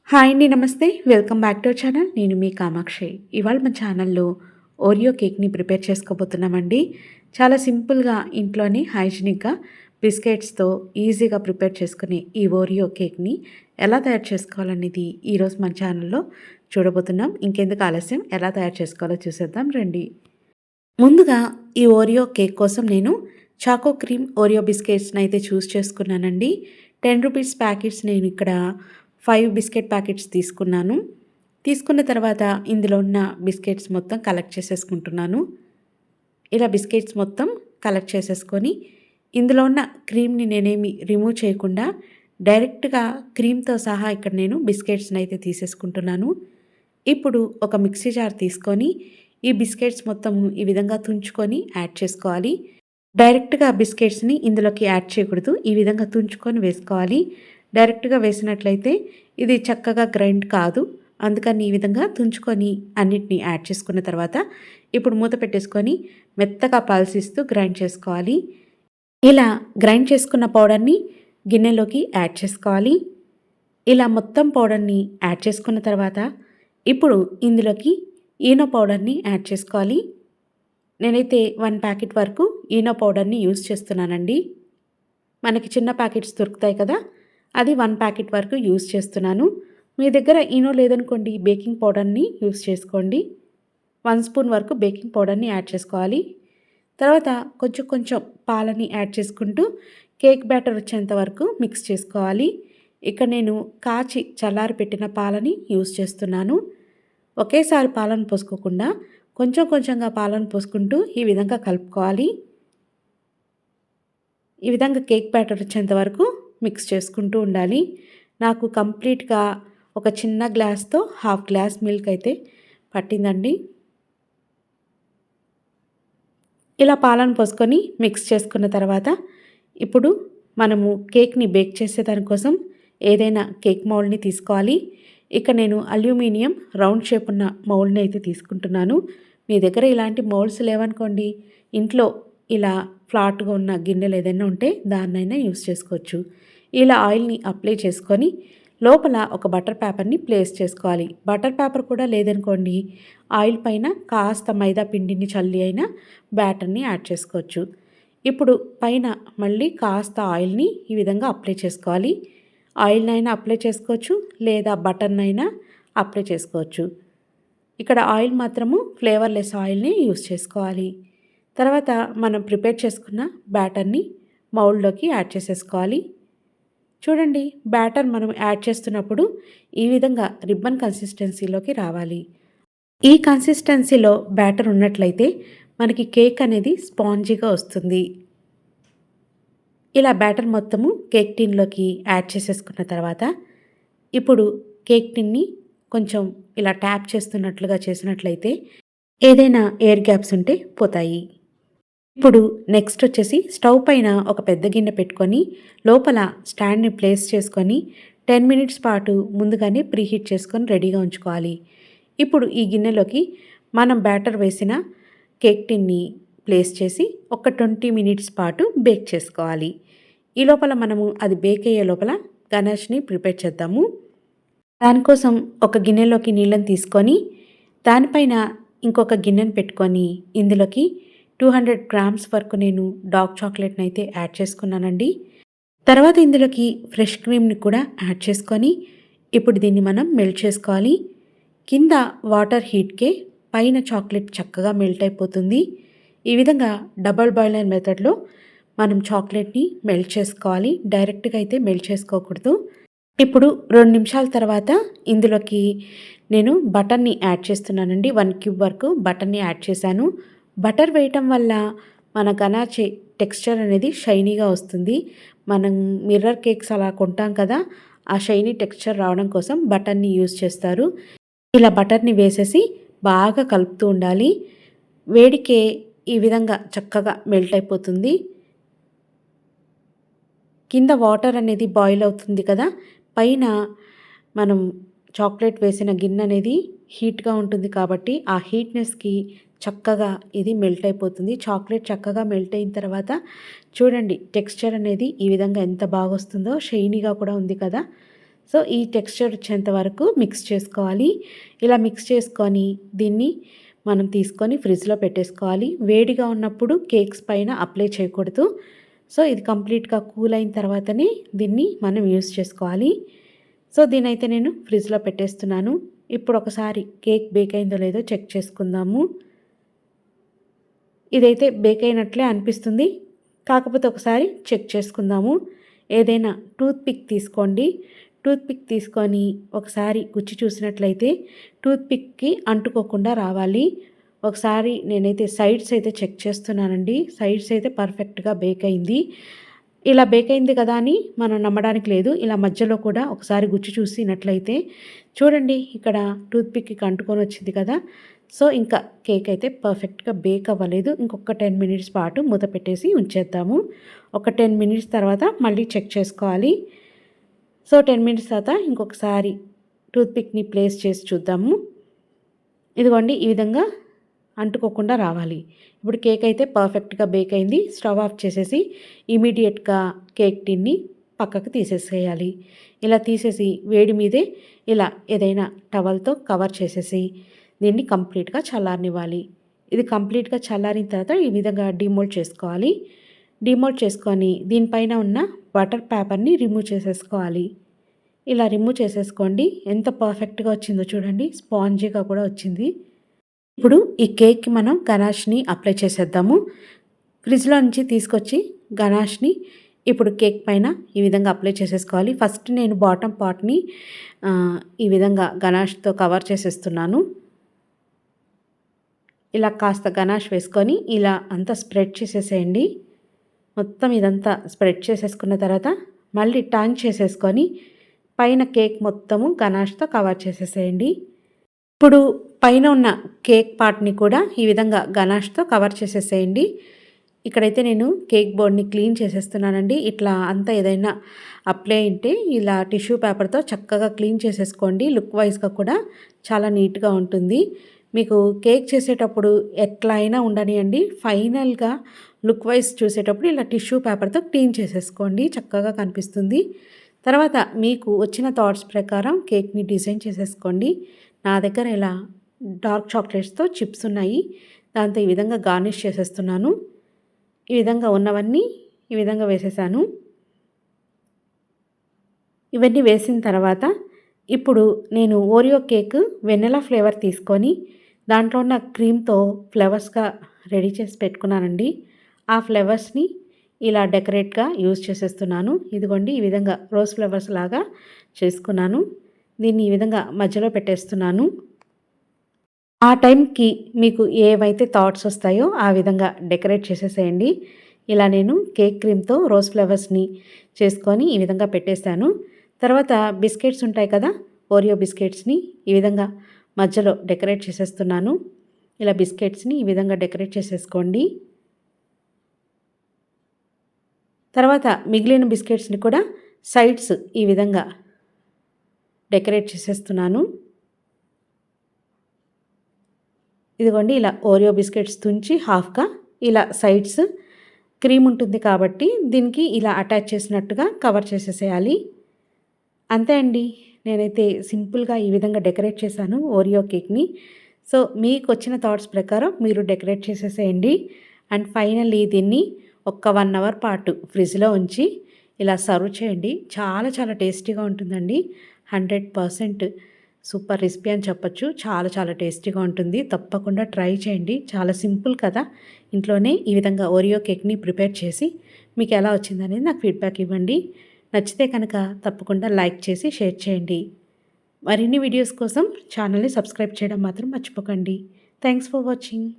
Hi అండి. నమస్తే. Welcome back to our channel. నేను మీ కామాక్షి. ఇవాళ మన ఛానల్‌లో ఓరియో కేక్‌ని ప్రిపేర్ చేసుకోబోతున్నామండి. చాలా సింపుల్‌గా ఇంట్లోనే హైజీనిక్‌గా బిస్కెట్స్‌తో ఈజీగా ప్రిపేర్ చేసుకునే ఈ ఓరియో కేక్‌ని ఎలా తయారు చేసుకోవాలనేది ఈరోజు మన ఛానల్‌లో చూడబోతున్నాం. ఇంకెందుకు ఆలస్యం, ఎలా తయారు చేసుకోవాలో చూసేద్దాం రండి. ముందుగా ఈ ఓరియో కేక్ కోసం నేను చాకో క్రీమ్ ఓరియో బిస్కెట్స్‌ని అయితే చూస్ చేసుకున్నానండి. రూ. 10 ప్యాకెట్స్ నేను ఇక్కడ 5 బిస్కెట్ ప్యాకెట్స్ తీసుకున్నాను. తీసుకున్న తర్వాత ఇందులో ఉన్న బిస్కెట్స్ మొత్తం కలెక్ట్ చేసేసుకుంటున్నాను. ఇలా బిస్కెట్స్ మొత్తం కలెక్ట్ చేసేసుకొని ఇందులో ఉన్న క్రీమ్‌ని నేనేమి రిమూవ్ చేయకుండా డైరెక్ట్‌గా క్రీమ్‌తో సహా ఇక్కడ నేను బిస్కెట్స్‌ని అయితే తీసేసుకుంటున్నాను. ఇప్పుడు ఒక మిక్సీ జార్ తీసుకొని ఈ బిస్కెట్స్ మొత్తము ఈ విధంగా తుంచుకొని యాడ్ చేసుకోవాలి. డైరెక్ట్‌గా బిస్కెట్స్‌ని ఇందులోకి యాడ్ చేయకూడదు. ఈ విధంగా తుంచుకొని వేసుకోవాలి. డైరెక్ట్‌గా వేసినట్లయితే ఇది చక్కగా గ్రైండ్ కాదు. అందుకని ఈ విధంగా తుంచుకొని అన్నిటిని యాడ్ చేసుకున్న తర్వాత ఇప్పుడు మూత పెట్టేసుకొని మెత్తగా పల్సిస్తూ గ్రైండ్ చేసుకోవాలి. ఇలా గ్రైండ్ చేసుకున్న పౌడర్‌ని గిన్నెలోకి యాడ్ చేసుకోవాలి. ఇలా మొత్తం పౌడర్‌ని యాడ్ చేసుకున్న తర్వాత ఇప్పుడు ఇందులోకి ఈనో పౌడర్‌ని యాడ్ చేసుకోవాలి. నేనైతే 1 ప్యాకెట్ వరకు ఈనో పౌడర్‌ని యూజ్ చేస్తున్నానండి. మనకి చిన్న ప్యాకెట్స్ దొరుకుతాయి కదా! అది 1 ప్యాకెట్ వరకు యూజ్ చేస్తున్నాను. మీ దగ్గర ఈనో లేదనుకోండి బేకింగ్ పౌడర్‌ని యూజ్ చేసుకోండి. 1 స్పూన్ వరకు బేకింగ్ పౌడర్‌ని యాడ్ చేసుకోవాలి. తర్వాత కొంచెం కొంచెం పాలని యాడ్ చేసుకుంటూ కేక్ బ్యాటర్ వచ్చేంత వరకు మిక్స్ చేసుకోవాలి. ఇక్కడ నేను కాచి చల్లారి పెట్టిన పాలని యూజ్ చేస్తున్నాను. ఒకేసారి పాలను పోసుకోకుండా కొంచెం కొంచెంగా పాలను పోసుకుంటూ ఈ విధంగా కలుపుకోవాలి. ఈ విధంగా కేక్ బ్యాటర్ వచ్చేంత వరకు మిక్స్ చేసుకుంటూ ఉండాలి. నాకు కంప్లీట్‌గా ఒక చిన్న గ్లాస్‌తో హాఫ్ గ్లాస్ మిల్క్ అయితే పట్టిందండి. ఇలా పాలను పోసుకొని మిక్స్ చేసుకున్న తర్వాత ఇప్పుడు మనము కేక్‌ని బేక్ చేసే దానికోసం ఏదైనా కేక్ మౌల్డ్‌ని తీసుకోవాలి. ఇక నేను అల్యూమినియం రౌండ్ షేప్ ఉన్న మౌల్డ్‌ని అయితే తీసుకుంటున్నాను. మీ దగ్గర ఇలాంటి మౌల్డ్స్ లేవనుకోండి, ఇంట్లో ఇలా ఫ్లాట్‌గా ఉన్న గిన్నెలు ఏదైనా ఉంటే దాన్నైనా యూజ్ చేసుకోవచ్చు. ఇలా ఆయిల్‌ని అప్లై చేసుకొని లోపల ఒక బటర్ పేపర్‌ని ప్లేస్ చేసుకోవాలి. బటర్ పేపర్ కూడా లేదనుకోండి, ఆయిల్ పైన కాస్త మైదా పిండిని చల్లి అయినా బ్యాటర్‌ని యాడ్ చేసుకోవచ్చు. ఇప్పుడు పైన మళ్ళీ కాస్త ఆయిల్‌ని ఈ విధంగా అప్లై చేసుకోవాలి. ఆయిల్‌నైనా అప్లై చేసుకోవచ్చు, లేదా బటర్‌నైనా అప్లై చేసుకోవచ్చు. ఇక్కడ ఆయిల్ మాత్రము ఫ్లేవర్‌లెస్ ఆయిల్‌ని యూజ్ చేసుకోవాలి. తర్వాత మనం ప్రిపేర్ చేసుకున్న బ్యాటర్‌ని మౌల్డ్‌లోకి యాడ్ చేసేసుకోవాలి. చూడండి, బ్యాటర్ మనం యాడ్ చేస్తున్నప్పుడు ఈ విధంగా రిబ్బన్ కన్సిస్టెన్సీలోకి రావాలి. ఈ కన్సిస్టెన్సీలో బ్యాటర్ ఉన్నట్లయితే మనకి కేక్ అనేది స్పాంజీగా వస్తుంది. ఇలా బ్యాటర్ మొత్తము కేక్ టిన్‌లోకి యాడ్ చేసేసుకున్న తర్వాత ఇప్పుడు కేక్ టిన్‌ని కొంచెం ఇలా ట్యాప్ చేస్తున్నట్లుగా చేసినట్లయితే ఏదైనా ఎయిర్ గ్యాప్స్ ఉంటే పోతాయి. ఇప్పుడు నెక్స్ట్ వచ్చేసి స్టవ్ పైన ఒక పెద్ద గిన్నె పెట్టుకొని లోపల స్టాండ్‌ని ప్లేస్ చేసుకొని 10 మినిట్స్ పాటు ముందుగానే ప్రీహీట్ చేసుకొని రెడీగా ఉంచుకోవాలి. ఇప్పుడు ఈ గిన్నెలోకి మనం బ్యాటర్ వేసిన కేక్ టిన్‌ని ప్లేస్ చేసి ఒక 20 మినిట్స్ పాటు బేక్ చేసుకోవాలి. ఈ లోపల మనము అది బేక్ అయ్యే లోపల గనాష్‌ని ప్రిపేర్ చేద్దాము. దానికోసం ఒక గిన్నెలోకి నీళ్ళని తీసుకొని దానిపైన ఇంకొక గిన్నెను పెట్టుకొని ఇందులోకి 200 గ్రామ్స్ వరకు నేను డార్క్ చాక్లెట్‌ని అయితే యాడ్ చేసుకున్నానండి. తర్వాత ఇందులోకి ఫ్రెష్ క్రీమ్‌ని కూడా యాడ్ చేసుకొని ఇప్పుడు దీన్ని మనం మెల్ట్ చేసుకోవాలి. కింద వాటర్ హీట్‌కే పైన చాక్లెట్ చక్కగా మెల్ట్ అయిపోతుంది. ఈ విధంగా డబుల్ బాయిలర్ మెథడ్‌లో మనం చాక్లెట్‌ని మెల్ట్ చేసుకోవాలి. డైరెక్ట్‌గా అయితే మెల్ట్ చేసుకోకూడదు. ఇప్పుడు 2 నిమిషాల తర్వాత ఇందులోకి నేను బటర్‌ని యాడ్ చేస్తున్నానండి. 1 క్యూబ్ వరకు బటర్‌ని యాడ్ చేశాను. బటర్ వేయటం వల్ల మన గనాచే టెక్స్చర్ అనేది షైనీగా వస్తుంది. మనం మిర్రర్ కేక్స్ అలా కొంటాం కదా! ఆ షైనీ టెక్స్చర్ రావడం కోసం బటర్‌ని యూజ్ చేస్తారు. ఇలా బటర్‌ని వేసేసి బాగా కలుపుతూ ఉండాలి. వేడికే ఈ విధంగా చక్కగా మెల్ట్ అయిపోతుంది. కింద వాటర్ అనేది బాయిల్ అవుతుంది కదా! పైన మనం చాక్లెట్ వేసిన గిన్నె అనేది హీట్‌గా ఉంటుంది కాబట్టి ఆ హీట్‌నెస్‌కి చక్కగా ఇది మెల్ట్ అయిపోతుంది. చాక్లెట్ చక్కగా మెల్ట్ అయిన తర్వాత చూడండి, టెక్స్చర్ అనేది ఈ విధంగా ఎంత బాగొస్తుందో, షైనీగా కూడా ఉంది కదా! సో ఈ టెక్స్చర్ వచ్చేంత వరకు మిక్స్ చేసుకోవాలి. ఇలా మిక్స్ చేసుకొని దీన్ని మనం తీసుకొని ఫ్రిడ్జ్లో పెట్టేసుకోవాలి. వేడిగా ఉన్నప్పుడు కేక్స్ పైన అప్లై చేయకూడదు. సో ఇది కంప్లీట్గా కూల్ అయిన తర్వాతనే దీన్ని మనం యూస్ చేసుకోవాలి. సో దీనైతే నేను ఫ్రిడ్జ్లో పెట్టేస్తున్నాను. ఇప్పుడు ఒకసారి కేక్ బేక్ అయిందో లేదో చెక్ చేసుకుందాము. ఇదైతే బేక్ అయినట్లే అనిపిస్తుంది, కాకపోతే ఒకసారి చెక్ చేసుకుందాము. ఏదైనా టూత్ పిక్ తీసుకోండి. టూత్ పిక్ తీసుకొని ఒకసారి గుచ్చి చూసినట్లయితే టూత్ పిక్కి అంటుకోకుండా రావాలి. ఒకసారి నేనైతే సైడ్స్ అయితే చెక్ చేస్తున్నానండి. సైడ్స్ అయితే పర్ఫెక్ట్గా బేక్ అయింది. ఇలా బేక్ అయింది కదా అని మనం నమ్మడానికి లేదు. ఇలా మధ్యలో కూడా ఒకసారి గుచ్చి చూసినట్లయితే చూడండి, ఇక్కడ టూత్ పిక్కి అంటుకొని వచ్చింది కదా. సో ఇంకా కేక్ అయితే పర్ఫెక్ట్గా బేక్ అవ్వలేదు. ఇంకొక 10 మినిట్స్ పాటు మూత పెట్టేసి ఉంచేద్దాము. ఒక 10 మినిట్స్ తర్వాత మళ్ళీ చెక్ చేసుకోవాలి. సో 10 మినిట్స్ తర్వాత ఇంకొకసారి టూత్ పిక్ని ప్లేస్ చేసి చూద్దాము. ఇదిగోండి, ఈ విధంగా అంటుకోకుండా రావాలి. ఇప్పుడు కేక్ అయితే పర్ఫెక్ట్గా బేక్ అయింది. స్టవ్ ఆఫ్ చేసేసి ఇమీడియట్గా కేక్ టిన్ని పక్కకు తీసేసేయాలి. ఇలా తీసేసి వేడి మీదే ఇలా ఏదైనా టవల్తో కవర్ చేసేసి దీన్ని కంప్లీట్గా చల్లారనివ్వాలి. ఇది కంప్లీట్గా చల్లారిన తర్వాత ఈ విధంగా డిమోల్డ్ చేసుకోవాలి. డిమోల్డ్ చేసుకొని దీనిపైన ఉన్న బటర్ పేపర్ని రిమూవ్ చేసేసుకోవాలి. ఇలా రిమూవ్ చేసేసుకోండి. ఎంత పర్ఫెక్ట్గా వచ్చిందో చూడండి, స్పాంజీగా కూడా వచ్చింది. ఇప్పుడు ఈ కేక్కి మనం గనాష్ని అప్లై చేసేద్దాము. ఫ్రిడ్జ్లో నుంచి తీసుకొచ్చి గనాష్ని ఇప్పుడు కేక్ పైన ఈ విధంగా అప్లై చేసేసుకోవాలి. ఫస్ట్ నేను బాటమ్ పార్ట్ని ఈ విధంగా గనాష్తో కవర్ చేసేస్తున్నాను. ఇలా కాస్త గనాష్ వేసుకొని ఇలా అంతా స్ప్రెడ్ చేసేసేయండి. మొత్తం ఇదంతా స్ప్రెడ్ చేసేసుకున్న తర్వాత మళ్ళీ టర్న్ చేసేసుకొని పైన కేక్ మొత్తము గనాష్తో కవర్ చేసేసేయండి. ఇప్పుడు పైన ఉన్న కేక్ పార్ట్ని కూడా ఈ విధంగా గనాష్తో కవర్ చేసేసేయండి. ఇక్కడైతే నేను కేక్ బోర్డ్ని క్లీన్ చేసేస్తున్నానండి. ఇట్లా అంతా ఏదైనా అప్లై ఉంటే ఇలా టిష్యూ పేపర్తో చక్కగా క్లీన్ చేసేసుకోండి. లుక్ వైజ్గా కూడా చాలా నీట్గా ఉంటుంది. మీకు కేక్ చేసేటప్పుడు ఎట్లా అయినా ఉండనియండి, ఫైనల్గా లుక్ వైజ్ చూసేటప్పుడు ఇలా టిష్యూ పేపర్తో క్లీన్ చేసేసుకోండి, చక్కగా కనిపిస్తుంది. తర్వాత మీకు వచ్చిన థాట్స్ ప్రకారం కేక్ని డిజైన్ చేసేసుకోండి. నా దగ్గర ఇలా డార్క్ చాక్లెట్స్తో చిప్స్ ఉన్నాయి, దాంతో ఈ విధంగా గార్నిష్ చేసేస్తున్నాను. ఈ విధంగా ఉన్నవన్నీ ఈ విధంగా వేసేసాను. ఇవన్నీ వేసిన తర్వాత ఇప్పుడు నేను ఓరియో కేక్ వెనిలా ఫ్లేవర్ తీసుకొని దాంట్లో ఉన్న క్రీమ్తో ఫ్లవర్స్గా రెడీ చేసి పెట్టుకున్నానండి. ఆ ఫ్లవర్స్ని ఇలా డెకరేట్గా యూజ్ చేసేస్తున్నాను. ఇదిగోండి, ఈ విధంగా రోజ్ ఫ్లవర్స్ లాగా చేసుకున్నాను. దీన్ని ఈ విధంగా మధ్యలో పెట్టేస్తున్నాను. ఆ టైంకి మీకు ఏవైతే థాట్స్ వస్తాయో ఆ విధంగా డెకరేట్ చేసేసేయండి. ఇలా నేను కేక్ క్రీమ్తో రోజ్ ఫ్లవర్స్ని చేసుకొని ఈ విధంగా పెట్టేశాను. తర్వాత బిస్కెట్స్ ఉంటాయి కదా, ఓరియో బిస్కెట్స్ని ఈ విధంగా మధ్యలో డెకరేట్ చేసేస్తున్నాను. ఇలా బిస్కెట్స్ని ఈ విధంగా డెకరేట్ చేసేసుకోండి. తర్వాత మిగిలిన బిస్కెట్స్ని కూడా సైడ్స్ ఈ విధంగా డెకరేట్ చేసేస్తున్నాను. ఇదిగోండి, ఇలా ఓరియో బిస్కెట్స్ తుంచి హాఫ్గా ఇలా సైడ్స్ క్రీమ్ ఉంటుంది కాబట్టి దీనికి ఇలా అటాచ్ చేసినట్టుగా కవర్ చేసేసేయాలి. అంతే అండి, నేనైతే సింపుల్గా ఈ విధంగా డెకరేట్ చేశాను ఓరియో కేక్ని. సో మీకు వచ్చిన థాట్స్ ప్రకారం మీరు డెకరేట్ చేసేసేయండి. అండ్ ఫైనల్లీ దీన్ని ఒక్క 1 అవర్ పాటు ఫ్రిడ్జ్లో ఉంచి ఇలా సర్వ్ చేయండి. చాలా చాలా టేస్టీగా ఉంటుందండి. 100% సూపర్ రెసిపీ అని చెప్పొచ్చు. చాలా చాలా టేస్టీగా ఉంటుంది. తప్పకుండా ట్రై చేయండి. చాలా సింపుల్ కదా. ఇంట్లోనే ఈ విధంగా ఓరియో కేక్ని ప్రిపేర్ చేసి మీకు ఎలా వచ్చిందనేది నాకు ఫీడ్బ్యాక్ ఇవ్వండి. నచ్చితే కనుక తప్పకుండా లైక్ చేసి షేర్ చేయండి. మరిన్ని వీడియోస్ కోసం ఛానల్ని సబ్స్క్రైబ్ చేయడం మాత్రం మర్చిపోకండి. Thanks for watching.